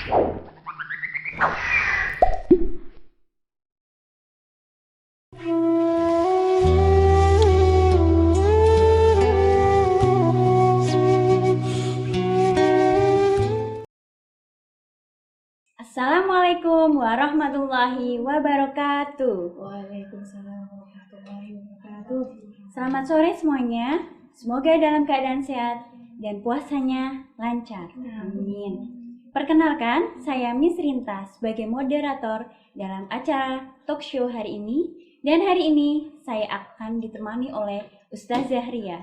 Assalamualaikum warahmatullahi wabarakatuh. Waalaikumsalam warahmatullahi wabarakatuh. Selamat sore semuanya. Semoga dalam keadaan sehat dan puasanya lancar. Amin. Perkenalkan, saya Miss Rinta sebagai moderator dalam acara talk show hari ini. Dan hari ini saya akan ditemani oleh Ustazah Ria.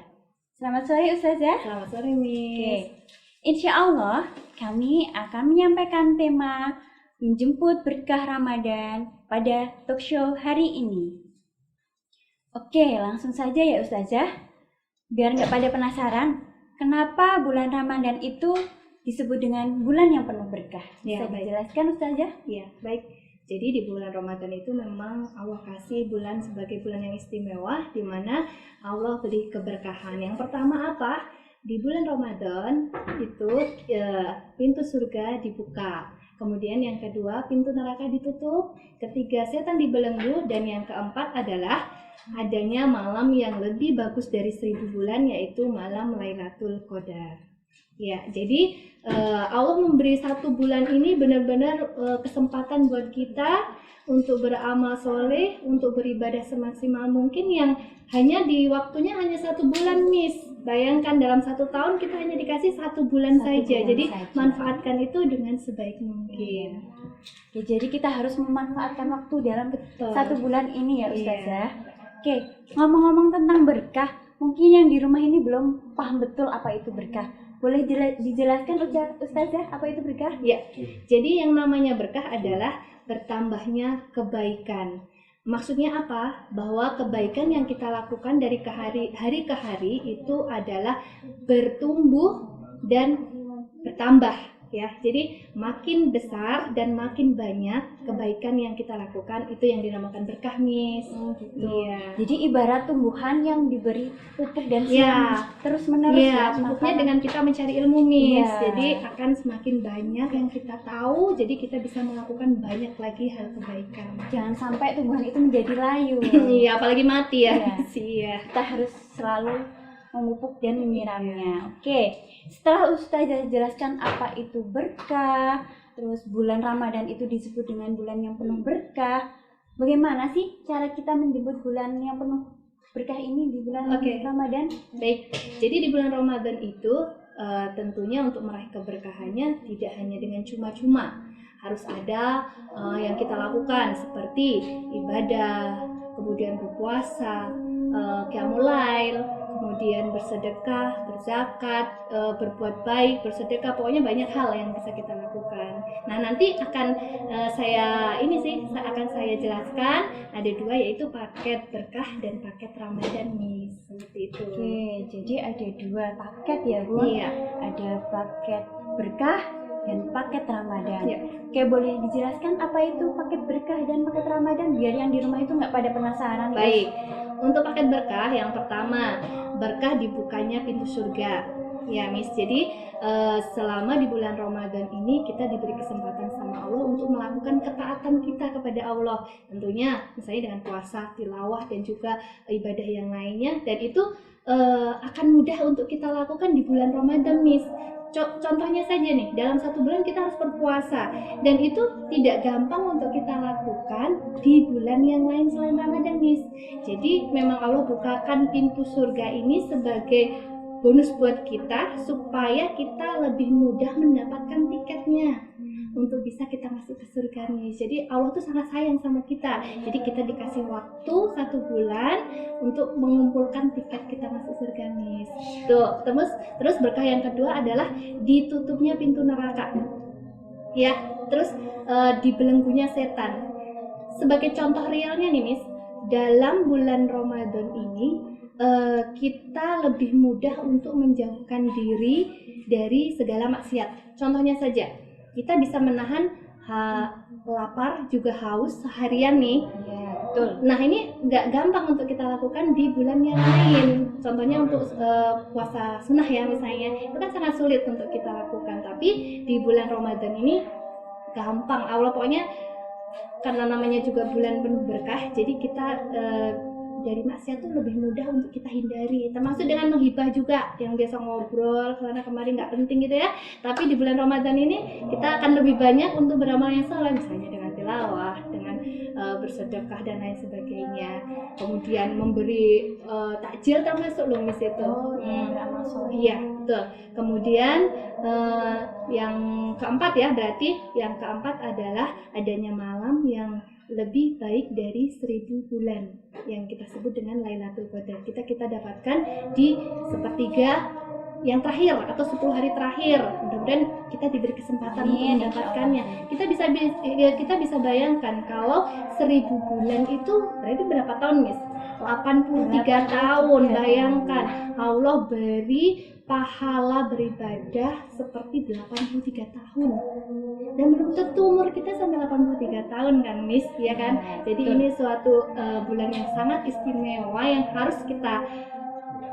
Selamat sore Ustazah. Selamat sore Miss. Insya Allah kami akan menyampaikan tema menjemput berkah Ramadan pada talk show hari ini. Oke, langsung saja ya Ustazah. Biar nggak pada penasaran, kenapa bulan Ramadan itu disebut dengan bulan yang penuh berkah? Bisa dijelaskan Ustazah? Ya, baik. Jadi di bulan Ramadan itu memang Allah kasih bulan sebagai bulan yang istimewa, di mana Allah beri keberkahan. Yang pertama apa? Di bulan Ramadan itu pintu surga dibuka. Kemudian yang kedua, pintu neraka ditutup. Ketiga, setan dibelenggu. Dan yang keempat adalah adanya malam yang lebih bagus dari 1000 bulan, yaitu malam Lailatul Qadar. Ya, jadi Allah memberi satu bulan ini benar-benar kesempatan buat kita untuk beramal soleh, untuk beribadah semaksimal mungkin, yang hanya di waktunya hanya 1 bulan, Miss. Bayangkan dalam 1 tahun kita hanya dikasih 1 bulan saja. Jadi manfaatkan itu dengan sebaik mungkin. Ya, jadi kita harus memanfaatkan waktu dalam 1 bulan ini ya Ustazah. Oke, ngomong-ngomong tentang berkah, mungkin yang di rumah ini belum paham betul apa itu berkah. Boleh dijelaskan Ustazah apa itu berkah? Ya, jadi yang namanya berkah adalah bertambahnya kebaikan. Maksudnya apa? Bahwa kebaikan yang kita lakukan dari hari ke hari itu adalah bertumbuh dan bertambah. Ya, jadi makin besar dan makin banyak kebaikan yang kita lakukan, itu yang dinamakan berkah, Miss. Gitu. Iya. Jadi ibarat tumbuhan yang diberi pupuk dan terus menerus. Iya, pupuknya dengan kita mencari ilmu, Miss. Ya. Jadi akan semakin banyak yang kita tahu, jadi kita bisa melakukan banyak lagi hal kebaikan. Jangan sampai tumbuhan itu menjadi layu. Iya, apalagi mati ya. Iya. Kita harus selalu memupuk dan menyiramnya. Oke, setelah Ustazah jelaskan apa itu berkah, terus bulan Ramadan itu disebut dengan bulan yang penuh berkah. Bagaimana sih cara kita menjemput bulan yang penuh berkah ini di bulan Ramadan? Baik, jadi di bulan Ramadan itu tentunya untuk meraih keberkahannya tidak hanya dengan cuma-cuma. Harus ada yang kita lakukan seperti ibadah, kemudian berpuasa, qiyamul lail, kemudian bersedekah, berzakat, berbuat baik, bersedekah, pokoknya banyak hal yang bisa kita lakukan. Nah, nanti akan akan saya jelaskan ada 2, yaitu paket berkah dan paket Ramadan, Miss. Seperti itu. Oke, jadi ada 2 paket ya, Bu? Iya. Ada paket berkah dan paket Ramadan. Ya. Oke, boleh dijelaskan apa itu paket berkah dan paket Ramadan biar yang di rumah itu nggak pada penasaran. Baik, untuk paket berkah yang pertama, berkah dibukanya pintu surga. Ya, Miss. Jadi selama di bulan Ramadan ini kita diberi kesempatan sama Allah untuk melakukan ketaatan kita kepada Allah. Tentunya misalnya dengan puasa, tilawah, dan juga ibadah yang lainnya. Dan itu akan mudah untuk kita lakukan di bulan Ramadan, Miss. Contohnya saja nih, dalam 1 bulan kita harus berpuasa, dan itu tidak gampang untuk kita lakukan di bulan yang lain selain Ramadan, Miss. Jadi memang Allah bukakan pintu surga ini sebagai bonus buat kita supaya kita lebih mudah mendapatkan tiketnya untuk bisa kita masuk ke surga, nih. Jadi Allah tuh sangat sayang sama kita. Jadi kita dikasih waktu 1 bulan untuk mengumpulkan tiket kita masuk surga, Miss. Tuh, terus berkah yang kedua adalah ditutupnya pintu neraka. Ya, terus dibelenggunya setan. Sebagai contoh realnya nih, Miss, dalam bulan Ramadan ini kita lebih mudah untuk menjauhkan diri dari segala maksiat. Contohnya saja, kita bisa menahan lapar juga haus seharian nih. Ya, betul. Nah, ini nggak gampang untuk kita lakukan di bulan yang lain. Contohnya untuk puasa sunnah ya misalnya, itu kan sangat sulit untuk kita lakukan. Tapi di bulan Ramadan ini gampang. Allah pokoknya karena namanya juga bulan penuh berkah, jadi kita dari maksiat tuh lebih mudah untuk kita hindari, termasuk dengan menghibah juga yang biasa ngobrol karena kemarin nggak penting gitu ya. Tapi di bulan Ramadan ini kita akan lebih banyak untuk beramal yang saleh, misalnya dengan tilawah, dengan bersedekah dan lain sebagainya. Kemudian memberi takjil termasuk loh Miss itu. Beramal soleh. Iya betul. Kemudian yang keempat ya, berarti yang keempat adalah adanya malam yang lebih baik dari 1000 bulan yang kita sebut dengan Lailatul Qadar. Kita dapatkan di sepertiga yang terakhir atau 10 hari terakhir. Mudah-mudahan kita diberi kesempatan untuk mendapatkannya. Kita bisa bayangkan kalau 1000 bulan itu berarti berapa tahun, Miss? 83 tahun. Bayangkan Allah beri pahala beribadah seperti 83 tahun. Dan belum tentu umur kita sampai 83 tahun kan, Miss, ya kan? Jadi ini suatu bulan yang sangat istimewa yang harus kita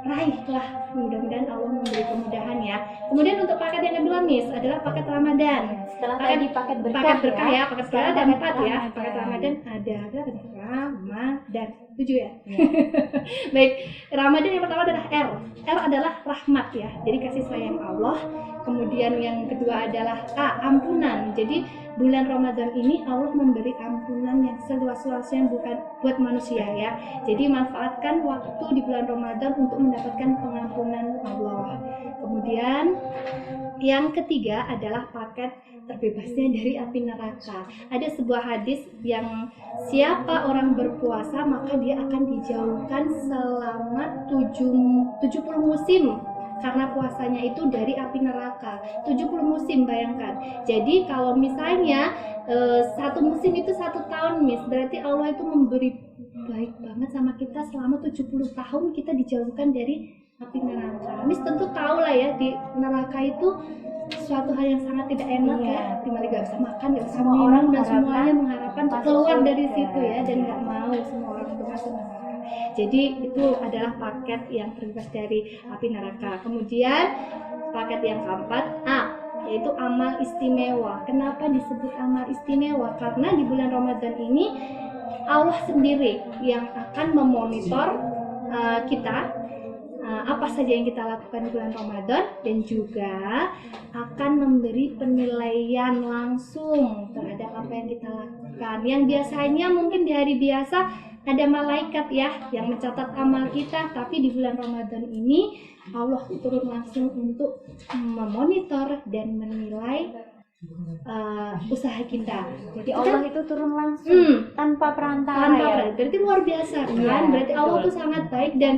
raih lah. Mudah-mudahan Allah memberi kemudahan ya. Kemudian untuk paket yang kedua, Miss, adalah paket Ramadan. Setelah tadi paket berkah ya. Paket berkah ada 4 ya. Paket Ramadan ada Ramadan 7 ya. Baik, Ramadan yang pertama adalah R. R adalah rahmat ya. Jadi kasih sayang Allah. Kemudian yang kedua adalah A, ampunan. Jadi bulan Ramadan ini Allah memberi ampunan yang seluas-luasnya bukan buat manusia ya. Jadi manfaatkan waktu di bulan Ramadan untuk mendapatkan pengampunan Allah. Kemudian yang ketiga adalah paket terbebasnya dari api neraka. Ada sebuah hadis yang siapa orang berpuasa maka dia akan dijauhkan selama 70 musim karena puasanya itu dari api neraka. 70 musim, bayangkan. Jadi kalau misalnya satu musim itu 1 tahun, Miss, berarti Allah itu memberi baik banget sama kita selama 70 tahun kita dijauhkan dari api neraka. Miss tentu tahu lah ya, di neraka itu suatu hal yang sangat tidak enak ya, dimana gak bisa makan, gak bisa minum, orang dan semuanya mengharapkan keluar dari situ ya, dan gak mau semua orang itu masuk neraka. Jadi itu adalah paket yang terbebas dari api neraka. Kemudian paket yang keempat A, yaitu amal istimewa. Kenapa disebut amal istimewa? Karena di bulan Ramadan ini Allah sendiri yang akan memonitor kita apa saja yang kita lakukan di bulan Ramadan, dan juga akan memberi penilaian langsung terhadap apa yang kita lakukan. Yang biasanya mungkin di hari biasa ada malaikat ya yang mencatat amal kita, tapi di bulan Ramadan ini Allah turun langsung untuk memonitor dan menilai usaha kita. Jadi Allah itu turun langsung tanpa perantara ya. Berarti luar biasa kan? Berarti Allah tuh sangat baik. Dan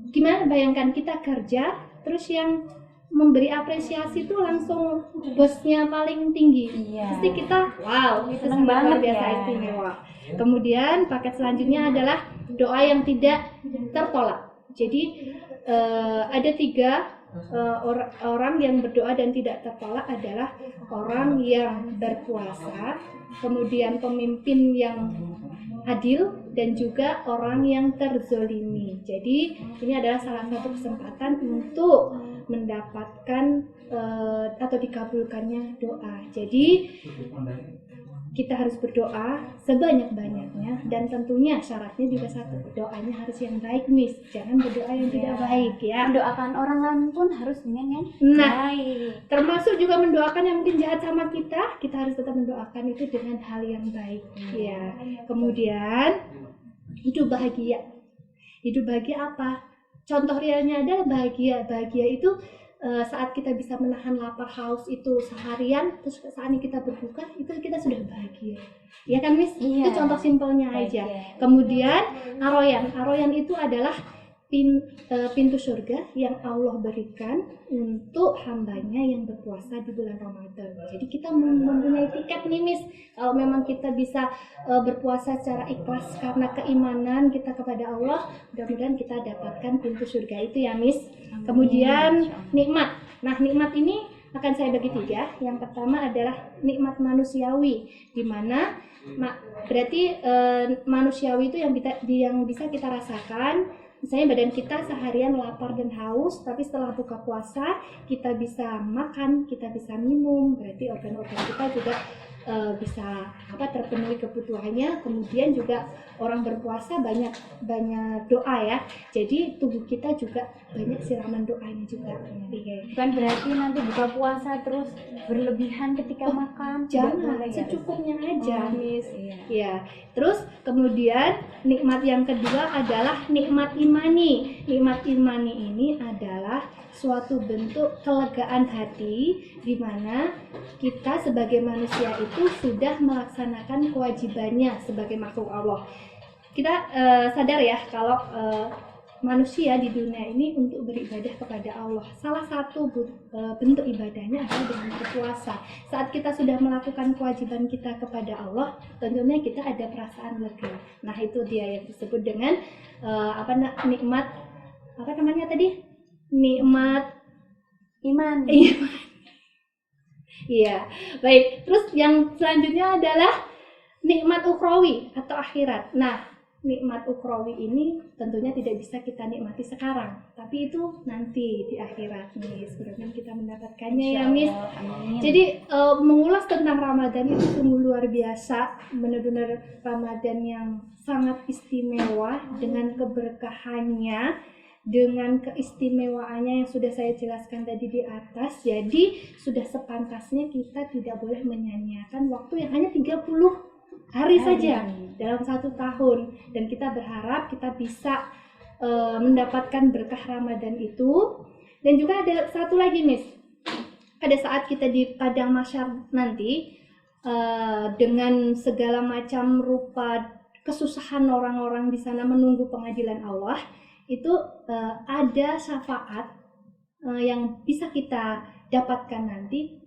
gimana, bayangkan kita kerja terus yang memberi apresiasi itu langsung bosnya paling tinggi. Pasti kita wow, itu seneng luar banget biasa ya. istimewa. Kemudian paket selanjutnya adalah doa yang tidak tertolak. Jadi ada 3 orang yang berdoa dan tidak tertolak adalah orang yang berpuasa, kemudian pemimpin yang adil, dan juga orang yang terzolimi. Jadi ini adalah salah satu kesempatan untuk mendapatkan atau dikabulkannya doa. Jadi kita harus berdoa sebanyak-banyaknya, dan tentunya syaratnya juga satu, doanya harus yang baik, Miss. Jangan berdoa yang tidak baik ya. Mendoakan orang lain pun harus dengan yang baik. Termasuk juga mendoakan yang mungkin jahat sama kita harus tetap mendoakan itu dengan hal yang baik ya. Kemudian hidup bahagia. Hidup bahagia apa? Contoh realnya adalah bahagia. Bahagia itu saat kita bisa menahan lapar haus itu seharian, terus saatnya kita berbuka, itu kita sudah bahagia. Ya kan, Miss? Itu contoh simpelnya aja. Kemudian Aroyan itu adalah pintu surga yang Allah berikan untuk hambanya yang berpuasa di bulan Ramadan. Jadi kita mempunyai tiket nih, Miss. Kalau memang kita bisa berpuasa secara ikhlas karena keimanan kita kepada Allah, mudah-mudahan kita dapatkan pintu surga itu ya, Miss. Kemudian nikmat. Nah, nikmat ini akan saya bagi 3. Yang pertama adalah nikmat manusiawi, di mana berarti manusiawi itu yang bisa kita rasakan. Misalnya badan kita seharian lapar dan haus, tapi setelah buka puasa kita bisa makan, kita bisa minum, berarti organ-organ kita juga bisa terpenuhi kebutuhannya. Kemudian juga orang berpuasa banyak doa ya, jadi tubuh kita juga banyak siraman doanya juga. Bukan berarti nanti buka puasa terus berlebihan ketika makan, tidak Jangan, boleh ya, secukupnya aja, Miss. iya. Ya, terus kemudian nikmat yang kedua adalah nikmat imani. Nikmat imani ini adalah suatu bentuk kelegaan hati di mana kita sebagai manusia itu sudah melaksanakan kewajibannya sebagai makhluk Allah. Kita sadar ya kalau manusia di dunia ini untuk beribadah kepada Allah. Salah satu bentuk ibadahnya adalah dengan berpuasa. Saat kita sudah melakukan kewajiban kita kepada Allah, tentunya kita ada perasaan lega. Nah, itu dia yang disebut dengan nikmat nikmat Iman. Iya, baik. Terus yang selanjutnya adalah nikmat ukhrawi atau akhirat. Nah, nikmat ukhrawi ini tentunya tidak bisa kita nikmati sekarang, tapi itu nanti di akhirat nih sebelum kita mendapatkannya ya, Miss. Amin. Jadi mengulas tentang Ramadan itu sungguh luar biasa, benar-benar Ramadan yang sangat istimewa dengan keberkahannya, dengan keistimewaannya yang sudah saya jelaskan tadi di atas. Jadi sudah sepantasnya kita tidak boleh menyanyiakan waktu yang hanya 30 hari saja dalam 1 tahun, dan kita berharap kita bisa mendapatkan berkah Ramadan itu. Dan juga ada satu lagi, Miss, pada saat kita di padang mahsyar nanti, dengan segala macam rupa kesusahan orang-orang di sana menunggu pengadilan Allah, itu ada syafaat yang bisa kita dapatkan nanti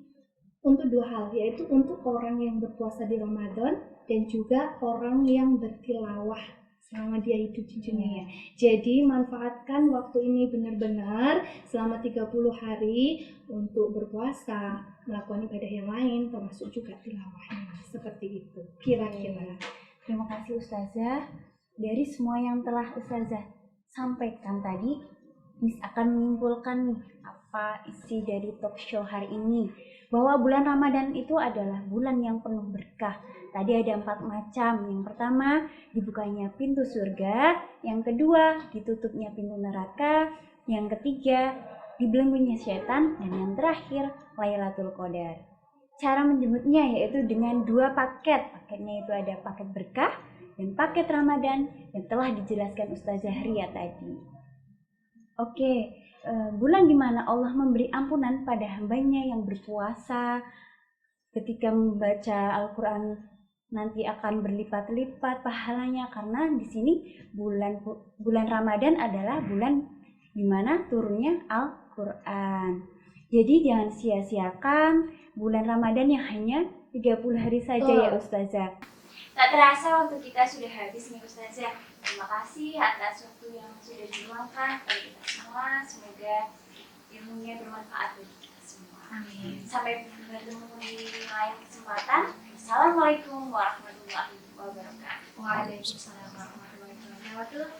untuk 2 hal, yaitu untuk orang yang berpuasa di Ramadan dan juga orang yang bertilawah selama dia hidup di dunia. Jadi manfaatkan waktu ini benar-benar selama 30 hari untuk berpuasa, melakukan ibadah yang lain, termasuk juga tilawahnya. Seperti itu kira-kira. Terima kasih Ustazah. Dari semua yang telah Ustazah sampaikan tadi, Miss akan menyimpulkan nih apa isi dari talk show hari ini, bahwa bulan Ramadan itu adalah bulan yang penuh berkah. Tadi ada 4 macam. Yang pertama, dibukanya pintu surga. Yang kedua, ditutupnya pintu neraka. Yang ketiga, dibelenggunya setan. Dan yang terakhir, Lailatul Qadar. Cara menjemputnya yaitu dengan 2 paket. Paketnya itu ada paket berkah dan paket Ramadan yang telah dijelaskan Ustazah Ria tadi. Oke, bulan dimana Allah memberi ampunan pada hambanya yang berpuasa. Ketika membaca Al-Quran nanti akan berlipat-lipat pahalanya, karena di sini bulan Ramadan adalah bulan dimana turunnya Al-Quran. Jadi jangan sia-siakan bulan Ramadan yang hanya 30 hari saja ya Ustazah. Tak terasa waktu kita sudah habis nih Ustazah. Terima kasih atas waktu yang sudah diluangkan kepada kita semua. Semoga ilmunya bermanfaat bagi kita semua. Amin. Sampai bertemu di lain kesempatan. Assalamualaikum warahmatullahi wabarakatuh. Waalaikumsalam warahmatullahi wabarakatuh.